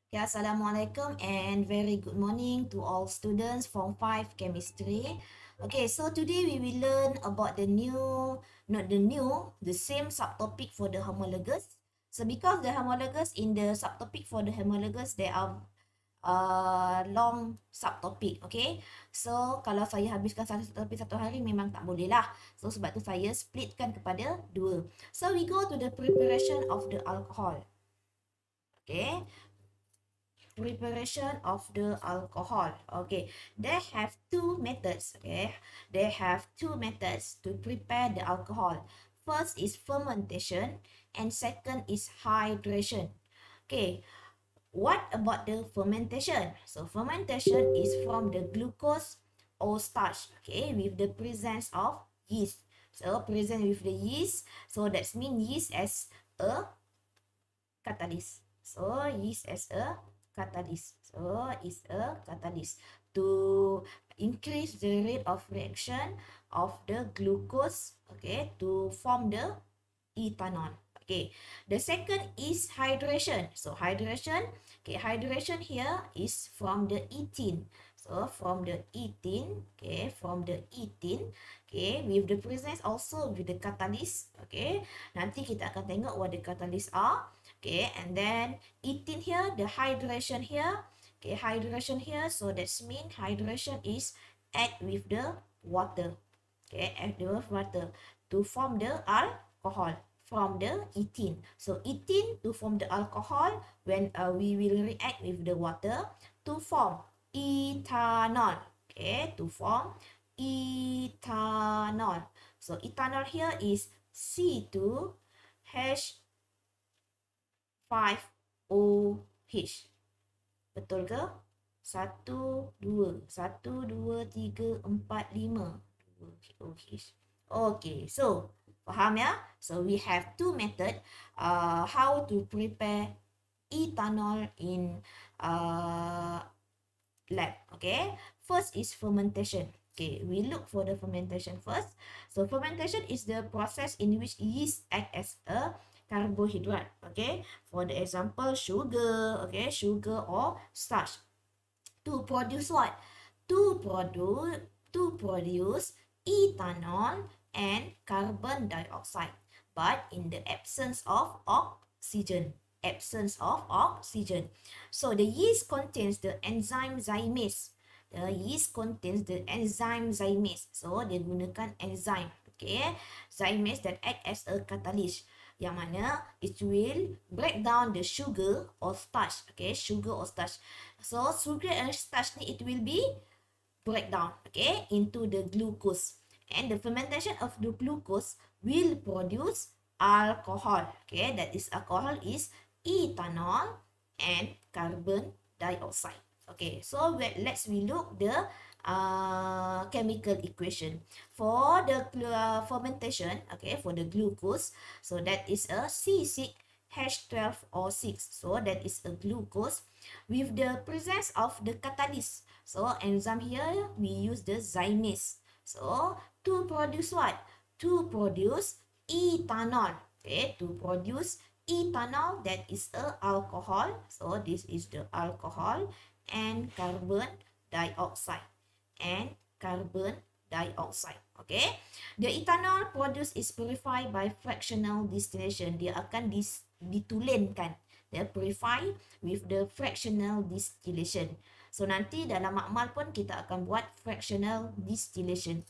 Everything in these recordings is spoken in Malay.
Okay, Assalamualaikum and very good morning to all students from 5 chemistry. Okay, so today we will learn about the same subtopic for the homologous. So because the homologous in the subtopic for the homologous, there are long subtopic, okay. So kalau saya habiskan satu topik satu hari memang tak boleh lah. So sebab tu saya splitkan kepada dua. So we go to the preparation of the alcohol. Okay, preparation of the alcohol. Okay, they have two methods. Okay, they have two methods to prepare the alcohol. First is fermentation and second is hydration. Okay, what about the fermentation? So fermentation is from the glucose or starch, okay, with the presence of yeast. So present with the yeast, so that means yeast as a catalyst. So yeast as a catalyst. So is a catalyst to increase the rate of reaction of the glucose, okay, to form the ethanol. Okay, the second is hydration. So hydration, okay, hydration here is from the ethene. So from the ethene, okay, from the ethene, okay, with the presence also with the catalyst, okay. Nanti kita akan tengok what the catalyst are, okay, and then ethene here, the hydration here, okay, hydration here. So that's mean hydration is add with the water, okay, add with water to form the alcohol from the ethene. So ethene to form the alcohol when we will react with the water to form ethanol. Okay, to form ethanol. So ethanol here is C2H5OH. Betul ke? 1, 2. 1, 2, 3, 4, 5. 2 OH. Okay, so faham ya? So we have two method how to prepare ethanol in lab. Okay, first is fermentation. Okay, we look for the fermentation first. So fermentation is the process in which yeast act as a carbohydrate. Okay, for the example sugar. Okay, sugar or starch. To produce what? To produce ethanol and carbon dioxide, but in the absence of oxygen. So the yeast contains the enzyme zymase. So dia gunakan enzyme, okay, zymase that act as a catalyst, yang mana it will break down the sugar or starch, okay, sugar or starch. So sugar and starch ni it will be break down, okay, into the glucose, and the fermentation of the glucose will produce alcohol, okay, that is alcohol is ethanol and carbon dioxide. Okay, so let's look the chemical equation for the fermentation, okay, for the glucose. So that is a C6H12O6. So that is a glucose with the presence of the catalyst. So enzyme here we use the zymase. So to produce what? To produce ethanol. Okay, to produce ethanol, that is a alcohol. So this is the alcohol and carbon dioxide. Okay, the ethanol produced is purified by fractional distillation. Dia akan ditulenkan, dia purify with the fractional distillation. So nanti dalam makmal pun kita akan buat fractional distillation.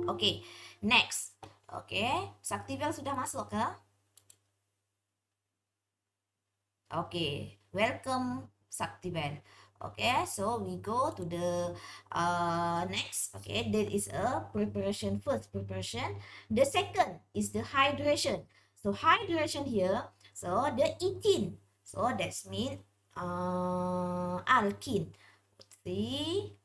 Okay, next. Okay, Saktivel sudah masuk ke? Okay, welcome Saktivel. Okay, so we go to the next. Okay, that is a preparation, first preparation. The second is the hydration. So hydration here, so the ethene. So that's mean alkene.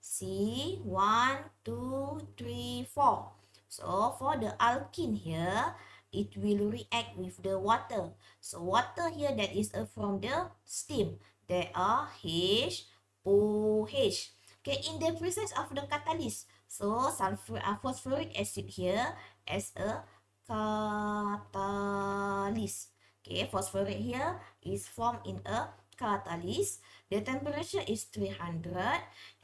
C1, 2, 3, 4. So for the alkene here, it will react with the water. So water here, that is from the steam. There are HOH. Okay, in the presence of the catalyst, so phosphoric acid here as a catalyst. Okay, phosphorate here is formed in a catalyst. The temperature is 300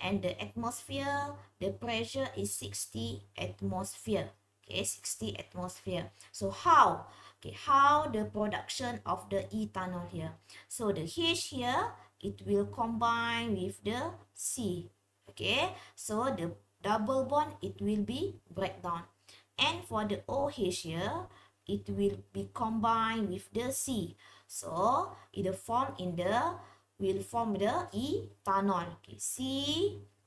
and the atmosphere, the pressure is 60 atmosphere. Okay, 60 atmosphere. So how? Okay, how the production of the ethanol here? So the H here, it will combine with the C. Okay, so the double bond, it will be breakdown. And for the OH here, it will be combined with the C. So it will form the ethanol. Okay, C.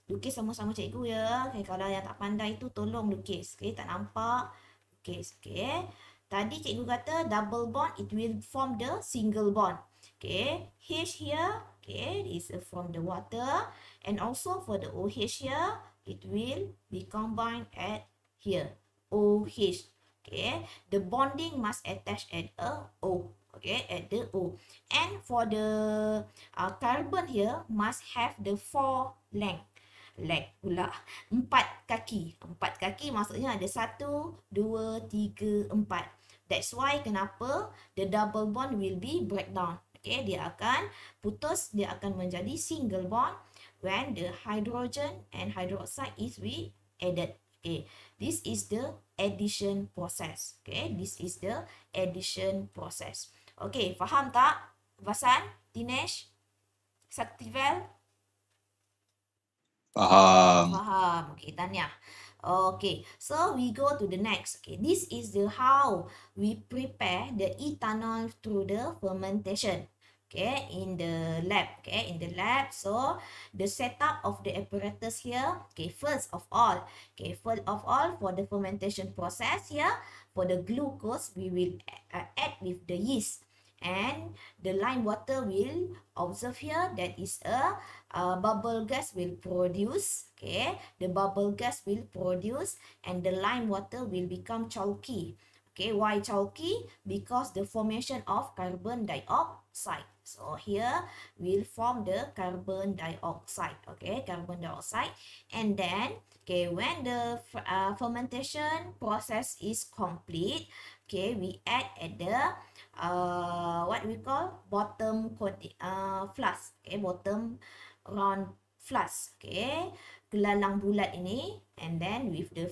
Lukis sama-sama cikgu ya. Okay, kalau yang tak pandai tu tolong lukis. Okay, tak nampak. Lukis. Okay. Tadi cikgu kata double bond, it will form the single bond. Okay, H here, okay, is from the water. And also for the OH here, it will be combined at here. OH. Okay, the bonding must attach at a O. Okay, at the O. And for the carbon here must have the 4 length. Leg pula. 4 kaki. 4 kaki maksudnya ada 1, 2, 3, 4. That's why kenapa the double bond will be breakdown. Okay, dia akan putus, dia akan menjadi single bond when the hydrogen and hydroxide is added. Okay, this is the addition process. Okay, this is the addition process. Okay, faham tak? Vasan, Dinesh, Saktivel? Faham. Faham. Okay, Tanya. Okay, so we go to the next. Okay, this is the how we prepare the ethanol through the fermentation. Okay, in the lab. Okay, in the lab. So the setup of the apparatus here. Okay, first of all, for the fermentation process here, for the glucose, we will add with the yeast. And the lime water will observe here, that is a bubble gas will produce. Okay, the bubble gas will produce and the lime water will become chalky. Okay, why chalky? Because the formation of carbon dioxide. So here we'll form the carbon dioxide. Okay, carbon dioxide. And then, okay, when the fermentation process is complete, okay, we add at the what we call bottom flask. Okay, bottom round flask. Okay, gelalang bulat ini, and then with the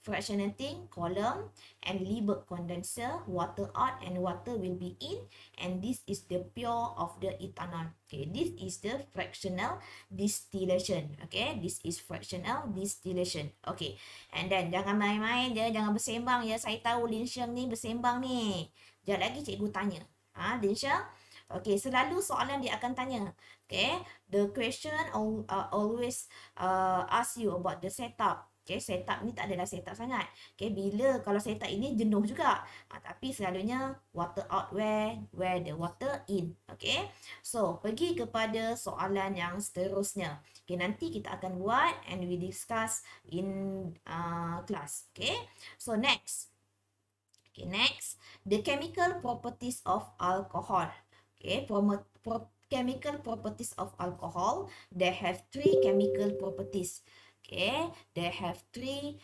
fractionating column and Liebig condenser, water out and water will be in, and this is the pure of the ethanol. Okay, this is the fractional distillation. Okay, this is fractional distillation. Okay, and then jangan main-main je, jangan bersembang ya. Saya tahu Lin Sheng ni bersembang ni. Sekejap lagi cikgu tanya. Lin Sheng? Okay, selalu soalan dia akan tanya. Okay, the question always ask you about the setup. Okay, setup ni tak adalah setup sangat. Okay, bila kalau setup ini jenuh juga. Tapi selalunya water out where the water in. Okay, so pergi kepada soalan yang seterusnya. Okay, nanti kita akan buat and we discuss in class. Okay, so next. Okay, next, the chemical properties of alcohol. Okay, chemical properties of alcohol. They have 3 chemical properties. Okay, they have 3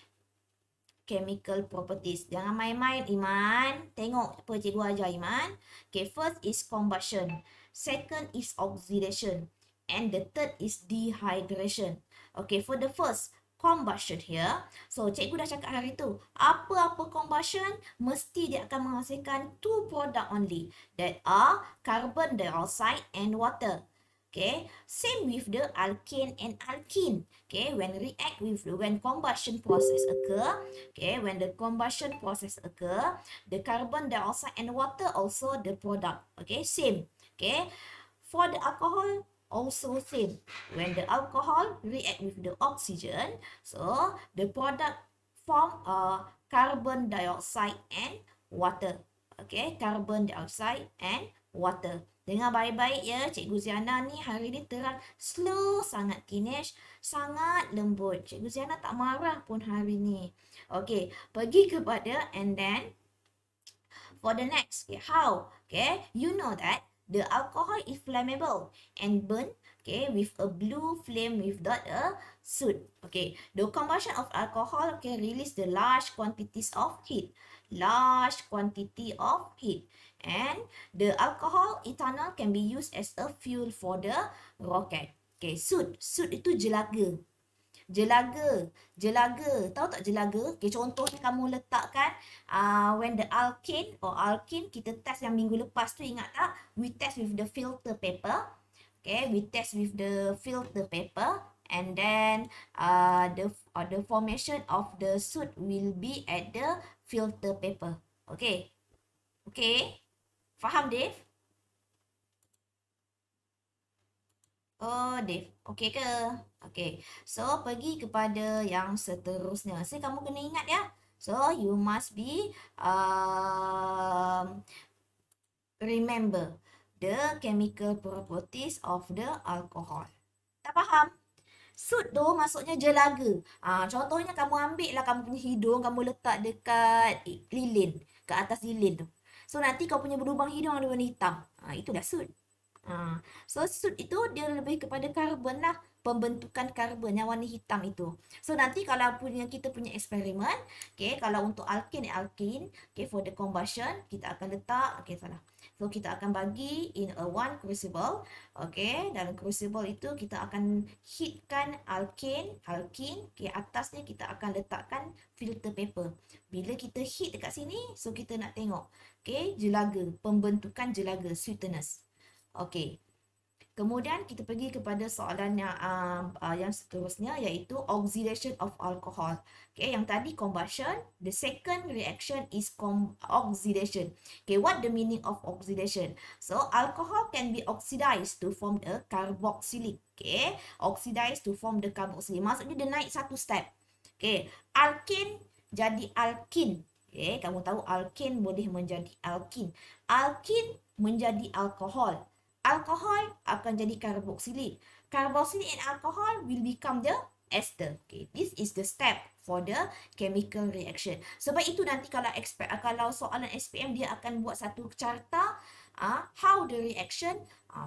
chemical properties. Jangan main-main, Iman. Tengok apa cikgu ajar, Iman. Okay, first is combustion. Second is oxidation. And the third is dehydration. Okay, for the first, combustion here. So, cikgu dah cakap hari tu. Apa-apa combustion, mesti dia akan menghasilkan 2 product only. That are carbon dioxide and water. Okay, same with the alkane and alkene. Okay, when combustion process occur, okay, when the combustion process occur, the carbon dioxide and water also the product. Okay, same. Okay, for the alcohol also same. When the alcohol react with the oxygen, so the product form carbon dioxide and water. Okay, carbon dioxide and water. Dengar baik-baik ya, Cikgu Ziana ni hari ni terang slow sangat Kinesh, sangat lembut. Cikgu Ziana tak marah pun hari ni. Okay, pergi kepada and then for the next, okay, how? Okay, you know that the alcohol is flammable and burn, okay, with a blue flame without a soot. Okay, the combustion of alcohol can release the large quantities of heat. Large quantity of heat. And the alcohol, ethanol, can be used as a fuel for the rocket. Okay, soot. Soot itu jelaga. Jelaga. Jelaga. Tahu tak jelaga? Okay, contohnya kamu letakkan when the alkane or alkene, kita test yang minggu lepas tu, ingat tak? We test with the filter paper. Okay, we test with the filter paper. And then the formation of the soot will be at the filter paper. Okay. Okay. Faham, Dave? Oh, Dave. Okay ke? Okay. So, pergi kepada yang seterusnya. So, kamu kena ingat ya. So, you must be remember the chemical properties of the alcohol. Tak faham? Soot tu maksudnya jelaga. Contohnya kamu ambil lah kamu punya hidung, kamu letak dekat lilin, ke atas lilin tu. So, nanti kau punya berlubang hidung ada warna hitam. Itulah soot. So, soot itu dia lebih kepada karbon lah. Pembentukan karbon yang warna hitam itu. So, nanti kalau kita punya eksperimen, okay, kalau untuk alkane, okay, for the combustion, kita akan letak, okay, salah. So, kita akan bagi in a one crucible, okay, dalam crucible itu kita akan heatkan alkane, okay, atasnya kita akan letakkan filter paper. Bila kita heat dekat sini, so kita nak tengok, okay, jelaga, pembentukan jelaga, sweetness. Okay. Kemudian kita pergi kepada soalan yang seterusnya, iaitu oxidation of alcohol. Okay, yang tadi combustion, the second reaction is oxidation. Okay, what the meaning of oxidation? So, alcohol can be oxidized to form a carboxylic. Okay, oxidized to form the carboxylic. Maksudnya dia naik satu step. Okay, alkane jadi alkene. Okay, kamu tahu alkane boleh menjadi alkene. Alkene menjadi alkohol. Alcohol akan jadi carboxylic. Carboxylic and alcohol will become the ester. Okay, this is the step for the chemical reaction. Sebab itu nanti kalau soalan SPM dia akan buat satu carta how the reaction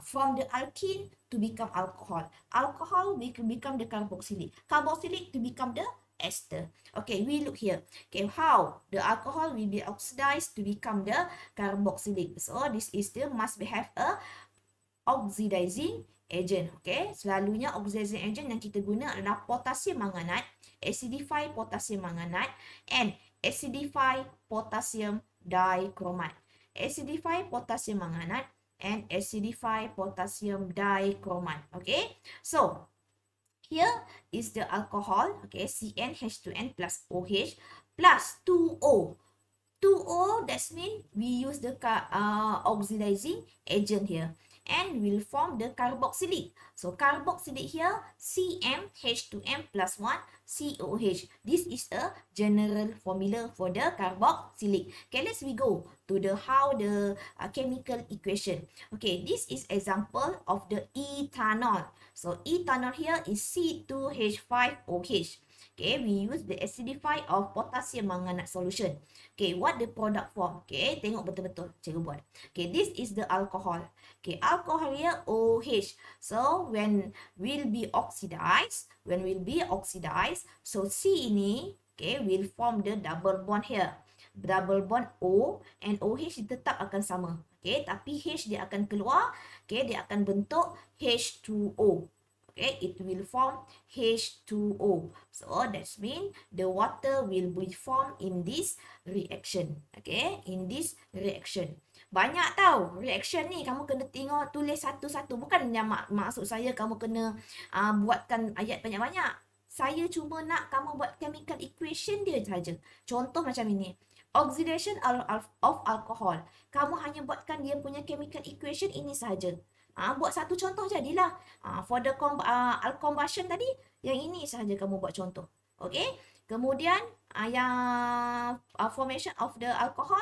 from the alkene to become alcohol. Alcohol will become the carboxylic. Carboxylic to become the ester. Okay, we look here. Okay, how the alcohol will be oxidized to become the carboxylic. So this is the must have a oxidizing agent. Okay, selalunya oxidizing agent yang kita guna adalah potassium manganat, acidify potassium manganat, and acidify potassium dichromate. Acidify potassium manganat and acidify potassium dichromate. Okay, so here is the alcohol. Okay, CnH2n plus OH plus 2O. 2O, that means we use the oxidizing agent here. And will form the carboxylic. So carboxylic here, CmH2m plus 1 COH. This is a general formula for the carboxylic. Okay, let's go to the how the chemical equation. Okay, this is example of the ethanol. So ethanol here is C2H5OH. Okay, we use the acidify of potassium manganate solution. Okay, what the product form? Okay, tengok betul-betul cikgu buat. Okay, this is the alcohol. Okay, alcohol here OH. So when will be oxidized, so C ini, okay, will form the double bond here. Double bond O and OH tetap akan sama. Okay, tapi H dia akan keluar. Okay, dia akan bentuk H2O. Okay, it will form H2O. So that means the water will be formed in this reaction. Okay, in this reaction. Banyak tahu reaction ni kamu kena tengok tulis satu-satu. Bukan maksud saya kamu kena buatkan ayat banyak-banyak. Saya cuma nak kamu buat chemical equation dia saja. Contoh macam ini. Oxidation of alcohol. Kamu hanya buatkan dia punya chemical equation ini sahaja. Buat satu contoh jadilah. For the combustion tadi, yang ini sahaja kamu buat contoh. Okay. Kemudian, yang formation of the alcohol,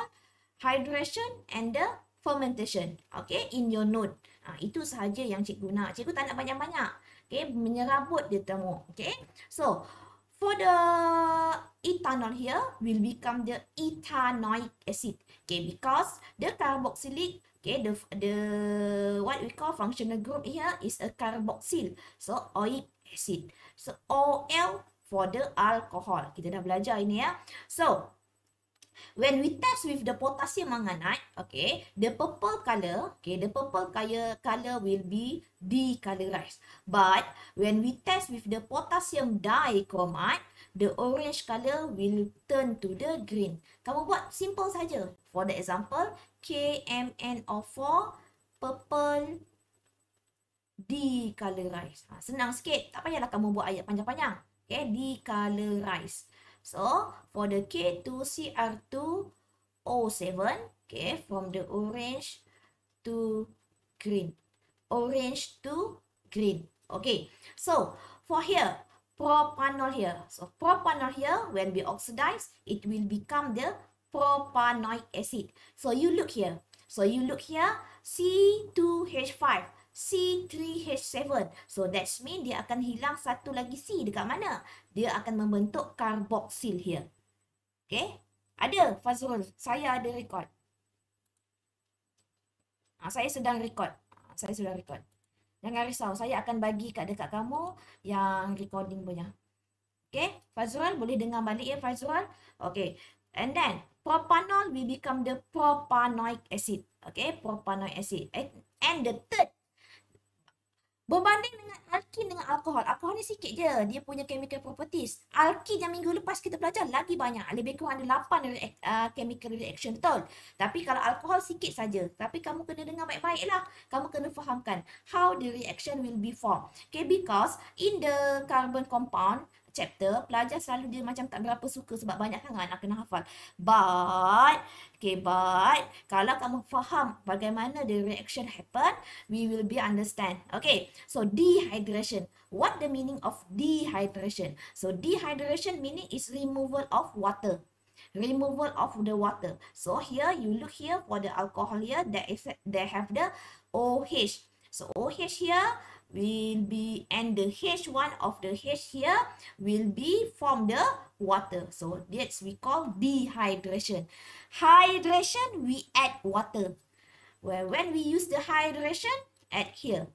hydration and the fermentation. Okay. In your note. Itu sahaja yang cikgu nak. Cikgu tak nak banyak-banyak. Okay. Menyerabut dia temu. Okay. So, for the ethanol here will become the ethanoic acid. Okay. Because the carboxylic, okay, the what we call functional group here is a carboxyl. So oic acid. So OL for the alcohol. Kita dah belajar ini ya. So When we test with the potassium manganate, okay, the purple color, okay, the purple color will be decolorized. But when we test with the potassium dichromate, the orange color will turn to the green. Kamu buat simple saja. For the example, KMnO4 purple decolorize. Senang sikit. Tak payahlah kamu buat ayat panjang-panjang. Okay, decolorize. So, for the K2Cr2O7, okay, from the orange to green. Orange to green. Okay, so for here, propanol here. So, propanol here, when we oxidize, it will become the propanoic acid. So, you look here. C2H5. C3H7. So that's mean dia akan hilang satu lagi C dekat mana? Dia akan membentuk karboksil here. Okay? Ada Fazrul, saya ada record. Saya sedang record. Jangan risau, saya akan bagi dekat kamu yang recording punya. Okay? Fazrul, boleh dengar balik ya Fazrul? Okay. And then propanol will become the propanoic acid. Okay? Propanoic acid. And the third, berbanding dengan alkin dengan alkohol. Alkohol ni sikit je dia punya chemical properties. Alkin yang minggu lepas kita belajar lagi banyak. Lebih kurang ada 8 chemical reaction, betul. Tapi kalau alkohol sikit saja. Tapi kamu kena dengar baik-baik lah. Kamu kena fahamkan how the reaction will be formed. Okay, because in the carbon compound chapter, pelajar selalu dia macam tak berapa suka sebab banyak sangat nak kena hafal. But kalau kamu faham bagaimana the reaction happen, we will be understand. Okay, so dehydration. What the meaning of dehydration? So dehydration meaning is removal of water. Removal of the water. So here you look here for the alcohol here, they have the OH. So OH here will be, and the H1 of the H here will be from the water. So that's we call dehydration. Hydration, we add water. Well, when we use the hydration, add here.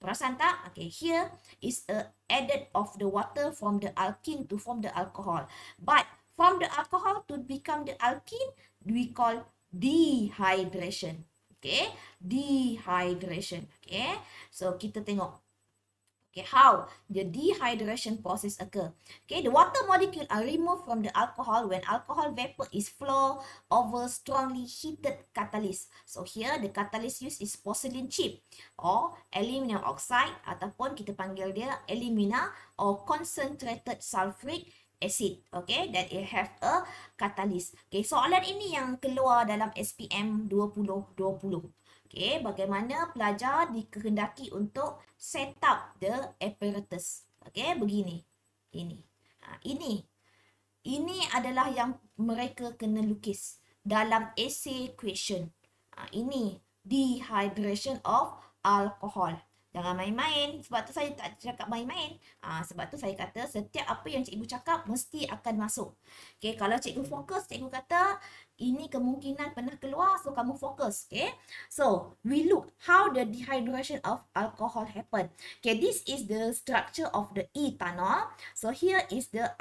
Perasan tak? Okay, here is a added of the water from the alkene to form the alcohol. But from the alcohol to become the alkene, we call dehydration. Okay, dehydration. Okay, so kita tengok. Okay, how the dehydration process occur. Okay, the water molecule are removed from the alcohol when alcohol vapor is flow over strongly heated catalyst. So here the catalyst used is porcelain chip or aluminum oxide ataupun kita panggil dia alumina or concentrated sulfuric acid. Okay, that it have a catalyst. Okay, soalan ini yang keluar dalam SPM 2020. Okay, bagaimana pelajar dikehendaki untuk set up the apparatus. Okay, begini. Ini adalah yang mereka kena lukis dalam essay question. Ini dehydration of alcohol. Jangan main-main. Sebab tu saya tak cakap main-main. Sebab tu saya kata setiap apa yang cikgu cakap mesti akan masuk. Okay, kalau cikgu fokus, cikgu kata ini kemungkinan pernah keluar, so kamu fokus. Okay, so we look how the dehydration of alcohol happen. Okay, this is the structure of the ethanol. So here is the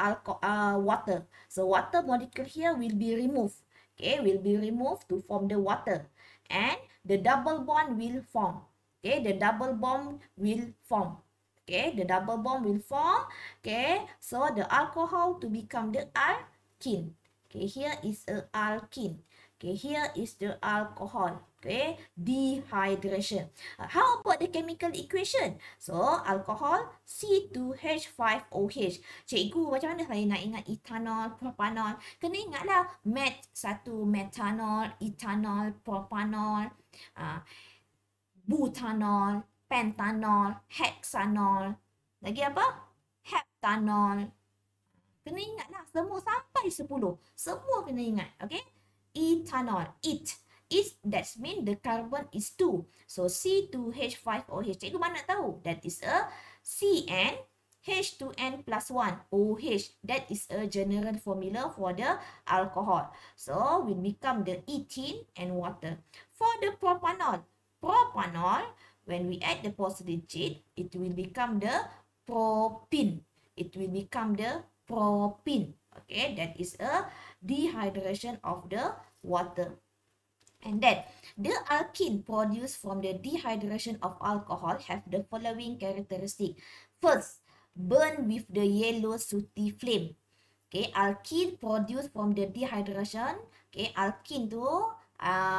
water. So water molecule here will be removed. Okay, will be removed to form the water. And the double bond will form. Okay, the double bond will form. Okay, the double bond will form. Okay, so the alcohol to become the alkene. Okay, here is a alkene. Okay, here is the alcohol. Okay, dehydration. How about the chemical equation? So, alcohol C2H5OH. Cikgu, macam mana saya nak ingat ethanol, propanol? Kena ingatlah metanol, ethanol, propanol, butanol, pentanol, hexanol. Lagi apa? Heptanol. Kena ingatlah semua sampai 10. Semua kena ingat. Okay? Ethanol. That means the carbon is 2. So C2H5OH. Cikgu mana tahu? That is a CN H2N plus 1 OH. That is a general formula for the alcohol. So we become the ethene and water. For the propanol, when we add the porcelain chip, it will become the propene. It will become the propene. Okay, that is a dehydration of the water. And then the alkene produced from the dehydration of alcohol have the following characteristic. First, burn with the yellow sooty flame. Okay, alkene produced from the dehydration. Okay, alkene tu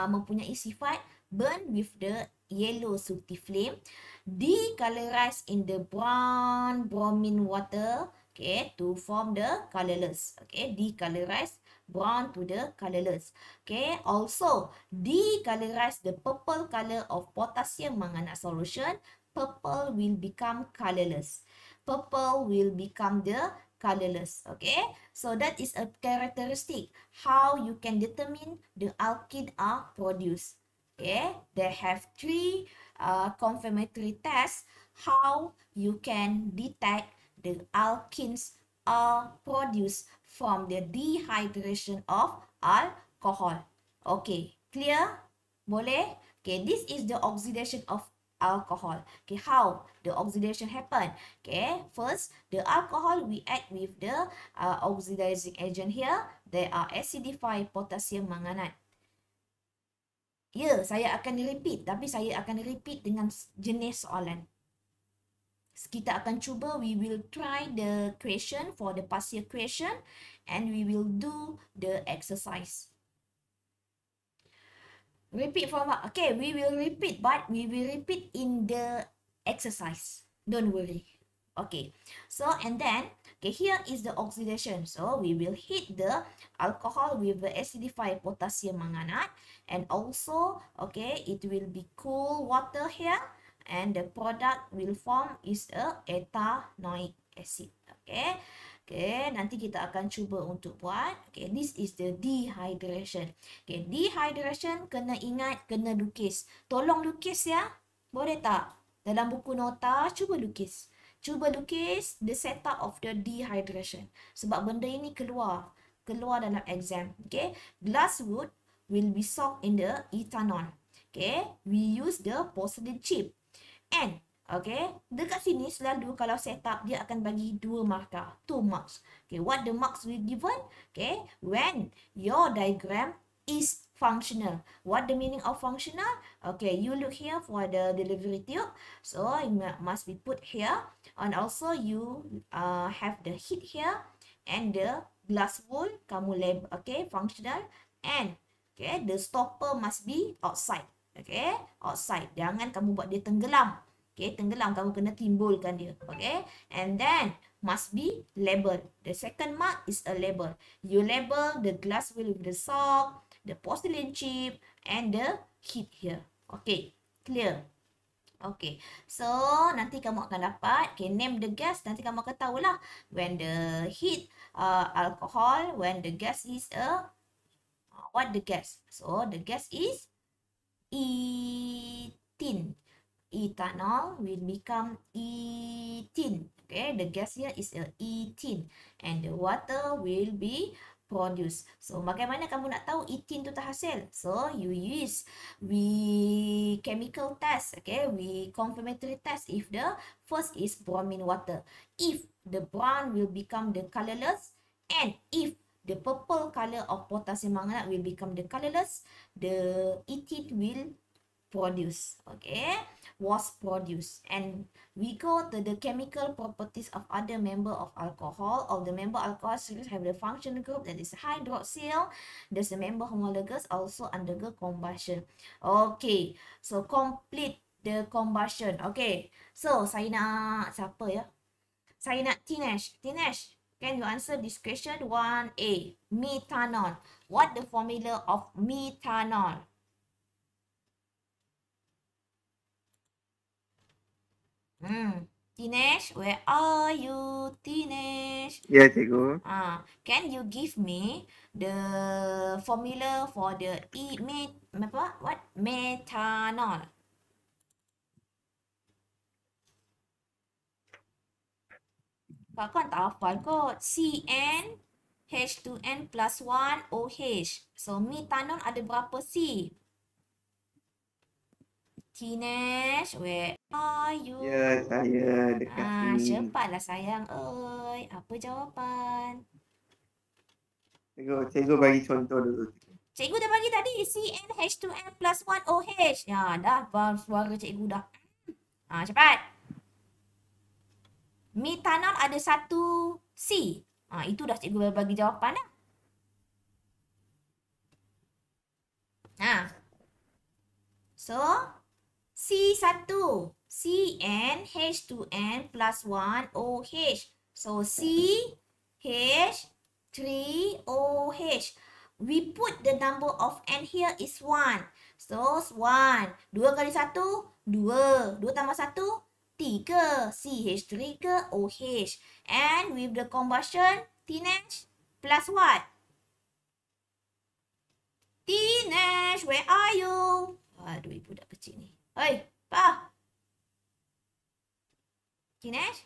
mempunyai sifat burn with the yellow sooty flame, decolorize in the brown bromine water, okay, to form the colorless. Okay, decolorize brown to the colorless. Okay, also decolorize the purple color of potassium manganate solution. Purple will become colorless. Purple will become the colorless. Okay, so that is a characteristic how you can determine the alkene are produced. Okay, they have three confirmatory tests how you can detect the alkenes are produced from the dehydration of alcohol. Okay, clear? Boleh? Okay, this is the oxidation of alcohol. Okay, how the oxidation happen? Okay, first the alcohol we add with the oxidizing agent here. They are acidified potassium manganate. Ya, saya akan repeat, tapi saya akan repeat dengan jenis soalan. Kita akan cuba, we will try the question for the past year question and we will do the exercise. Repeat from what? Okay, we will repeat, but we will repeat in the exercise. Don't worry. Okay, so and then, okay, here is the oxidation. So we will heat the alcohol with the acidified potassium manganate, and also, okay, it will be cool water here, and the product will form is a ethanoic acid. Okay. Okay, nanti kita akan cuba untuk buat. Okay, this is the dehydration. Okay, dehydration kena ingat, kena lukis. Tolong lukis ya. Boleh tak? Dalam buku nota, cuba lukis. Cuba lukis the setup of the dehydration. Sebab benda ini keluar dalam exam. Okay, glass wood will be soaked in the ethanol. Okay, we use the porcelain chip. And okay, dekat sini selalu kalau setup dia akan bagi 2 markah, 2 marks. Okay, what the marks will given? Okay, when your diagram is functional. What the meaning of functional? Okay, you look here for the delivery tube. So it must be put here. And also you have the heat here and the glass wool kamu label. Okay, functional. And okay, the stopper must be outside. Okay, outside. Jangan kamu buat dia tenggelam. Okay, tenggelam kamu kena timbulkan dia. Okay, and then must be label. The second mark is a label. You label the glass wool with the sock, the porcelain chip, and the heat here. Okay, clear? Okay, so nanti kamu akan dapat, okay, name the gas, nanti kamu akan tahulah when the heat alcohol, when the gas is what the gas? So the gas is ethene. Ethanol will become ethene. Okay, the gas here is ethene and the water will be produced. So bagaimana kamu nak tahu ethene tu terhasil? So we chemical test. Okay, we confirmatory test if the first is bromine water. If the brown will become the colorless and if the purple color of potassium manganate will become the colorless, the ethene will produce. Okay, was produced. And we go to the chemical properties of other member of alcohol. All the member alcohol series have the function group that is hydroxyl. There's a member homologous also undergo combustion. Okay, so complete the combustion. Okay, so saya nak siapa ya? Saya nak Tinesh. Tinesh, can you answer this question? 1A, methanol. What the formula of methanol? Tinesh, where are you, Tinesh? Ya, cikgu. Can you give me the formula for the methanol? Kak kan tak hafal kot. CN H2N plus 1 OH. So methanol ada berapa C? Tinesh, where are you? Ya, saya dekat sini. Cepatlah sayang oi. Apa jawapan? Cikgu bagi contoh dulu. Cikgu dah bagi tadi CnH2n plus 1OH. Ya, dah suara cikgu dah. Cepat. Metanol ada satu C. Itu dah cikgu bagi jawapan dah. So, C1. CnH2n plus 1OH. So, CH3OH. We put the number of N here is 1. So, 1. 2 kali 1, 2. 2 tambah 1, 3. CH3 ke OH. And with the combustion, TNH plus what? TNH, where are you? Aduh, budak kecil ni. Hei, Pa. TNH?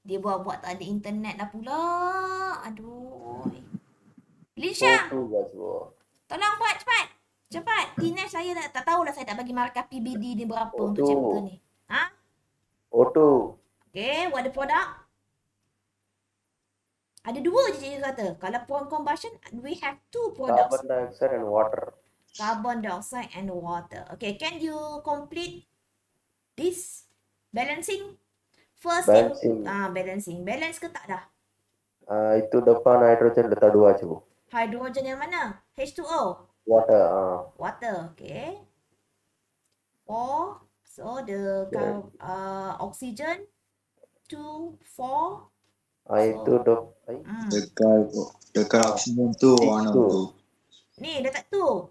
Dia buat-buat tak ada internet dah pula. Aduh. Linsha, tolong buat cepat. Cepat. TNH saya tak tahulah, saya tak bagi markah PBD ni berapa untuk chapter ni. O2. Okay, what the product? Ada dua je cikgu kata. Kalau combustion, we have two products. Carbon dioxide and water. Carbon dioxide and water. Okay, can you complete this balancing? First, balancing. Balance ke tak dah? Itu depan hidrogen letak 2 cikgu. Hidrogen yang mana? H2O? Water. Water, okay. 4. So, the oxygen 2, 4. Itu dekat oksigen tu warna tu. Ni letak tu.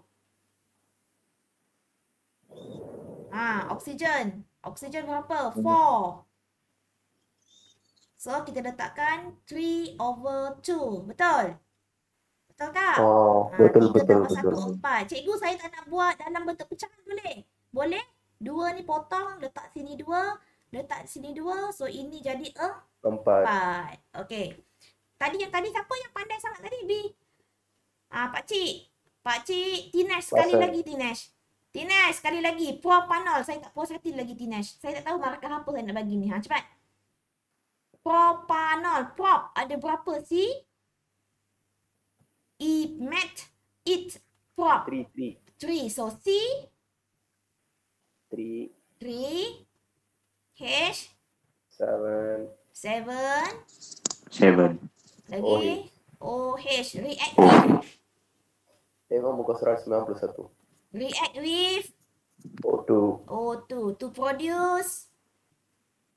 Oksigen. Oksigen berapa? 4. So, kita letakkan 3/2. Betul? Betul tak? Betul. 3/1/4. Cikgu, saya tak nak buat dalam bentuk pecahan boleh? Boleh? 2 ni potong, letak sini 2, letak sini 2. So, ini jadi 4. Okay. Yang tadi siapa yang pandai sangat tadi, B? Pakcik. Tinesh sekali lagi, Tinesh. Tinesh sekali lagi. Propanol. Saya tak puas hati lagi, Tinesh. Saya tak tahu markah apa saya nak bagi ni. Cepat. Propanol. Prop. Ada berapa C? Prop. 3. So, C. 3. H. 7. Lagi. OH. Reactive. Tengok muka surat 91. React with O2 to produce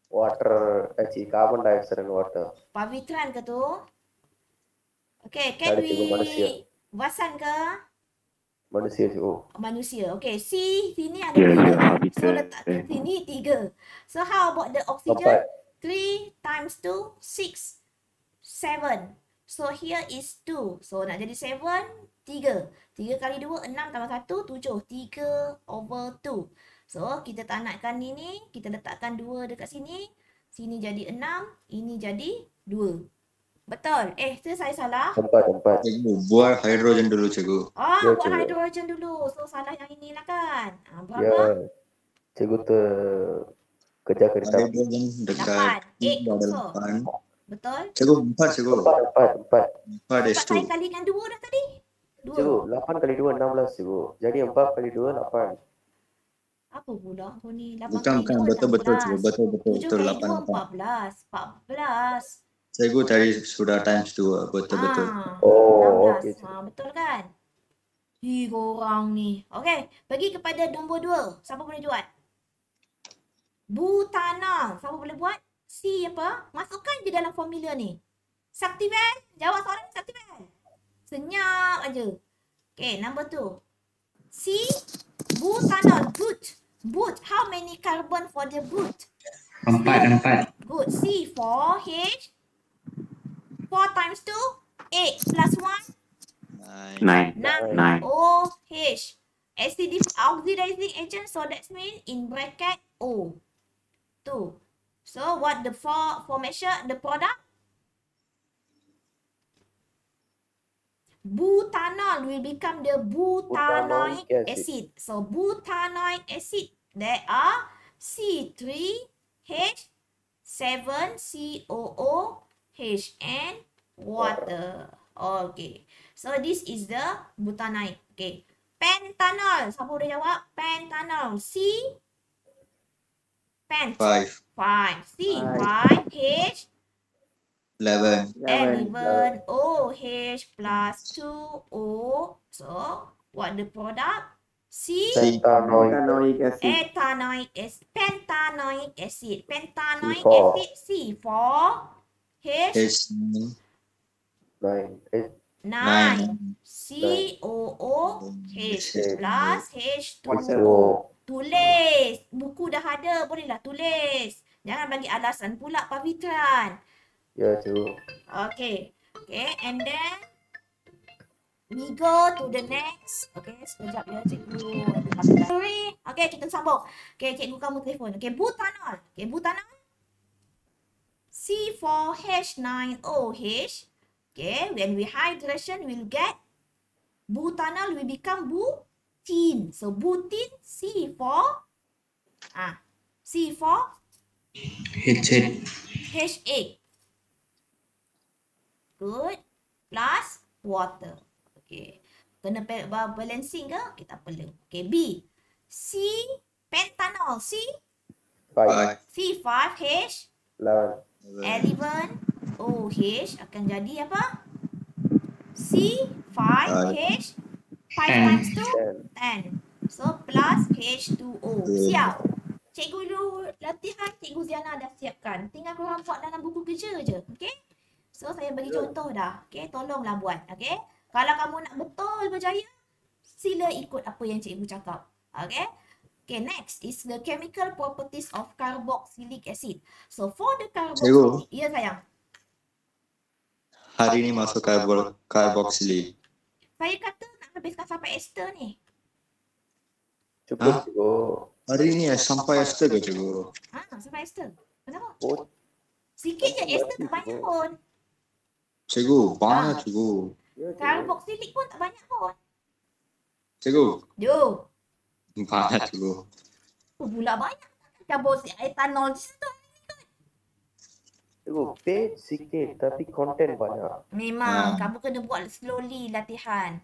water, carbon dioxide and water. pavitran ke tu? Okay, can we wasan ke? Manusia cikgu. Manusia. Okay, C sini ada 3. So letak ke sini 3. So how about the oxygen? 3 times 2, 6, 7. So here is 2. So nak jadi 7, 3. 3 kali 2, 6 tambah 1, 7. 3/2. So, kita tak nakkan ini. Kita letakkan 2 dekat sini. Sini jadi 6. Ini jadi 2. Betul? Tu saya salah. Tempat. Cikgu, buat hidrogen dulu cikgu. Buat hidrogen dulu. So, salah yang inilah kan. Berapa? Ya. Cikgu kerja kereta. Hidrogen dekat 8. Betul? Cikgu, 4 cikgu. 4 Dapat is saya 2. kalikan 2 dah tadi. 2. Cikgu, 8 kali 2, 16 cikgu. Jadi 4 kali 2, 8. Apa pula kau ni? 8 Bukan, kali 2, betul 16. cikgu. Betul. 7 kali 2, 8. 14. Cikgu tadi sudah times 2. Betul. 16. Okay. Betul kan? Korang ni. Okay, pergi kepada nombor 2. Siapa boleh buat? Butanol. Siapa boleh buat? C apa? Masukkan je dalam formula ni. Saktivel. Jawab soalan ni Saktivel. Senyap aja. Okay, number 2. C. Butanol. Boot. How many carbon for the boot? 4. Good. C. 4H. 4 times 2. 8 plus 1. 9. OH. Oxidizing agent. So that means in bracket O. 2. So what the formation, the product? Butanol will become the butanoic acid. So butanoic acid, there are C3H7COOH and water. Okay. So this is the butanite. Okay. Pentanol. Siapa boleh jawab? Pentanol. C. Pent. 5. 5. C. 5. Five. H. 11. 11. OH plus 2O. So, what the product? C. Pentanoic. Pentanoic acid. Ethanoic acid. Pentanoic acid. Pentanoic C4. acid. C4. H. H9. 9. 9. COOH plus H2O. Tulis. Buku dah ada. Bolehlah tulis. Jangan bagi alasan pula Pak Fitran. Ya, cikgu. Okay. Okay. And then we go to the next. Okay. Sekejap ya cikgu. Sorry. Okay. Kita sambung. Okay. Cikgu kamu telefon. Okay. Butanol. Okay. Butanol. C4H9OH. Okay, when we hydration, we'll get butanol will become butene. So butene C4 C4 H8. H8. Good. Plus water. Okay. Kena balancing ke? Kita perlu. Okay, B. C pentanol C 5. C5H 11. 11 OH akan jadi apa? C5H 5 times 2 10. So plus H2O. Siap. Cikgu dulu latihan, Cikgu Ziana dah siapkan. Tinggal korang buat dalam buku kerja je. Okay? So saya bagi contoh dah. Okay? Tolonglah buat. Okay? Kalau kamu nak betul berjaya, sila ikut apa yang cikgu cakap. Okay? Okay, next is the chemical properties of carboxylic acid. So for the carboxylic, ya sayang. Hari ni masuk carboxylic. Saya kata nak habiskan sampai ester ni. Cukup, cikgu. Hari ni sampai ester ke cikgu? Sampai ester. Kenapa? Oh, Sikit je ester tak banyak pun. Cikgu, banyak cikgu. ya, cikgu. Carboxylic pun tak banyak pun. Cikgu, Jo. banyak cikgu. Pula banyak. Carboxylic etanol di situ. Cikgu, page sikit tapi konten banyak. Memang kamu kena buat slowly latihan.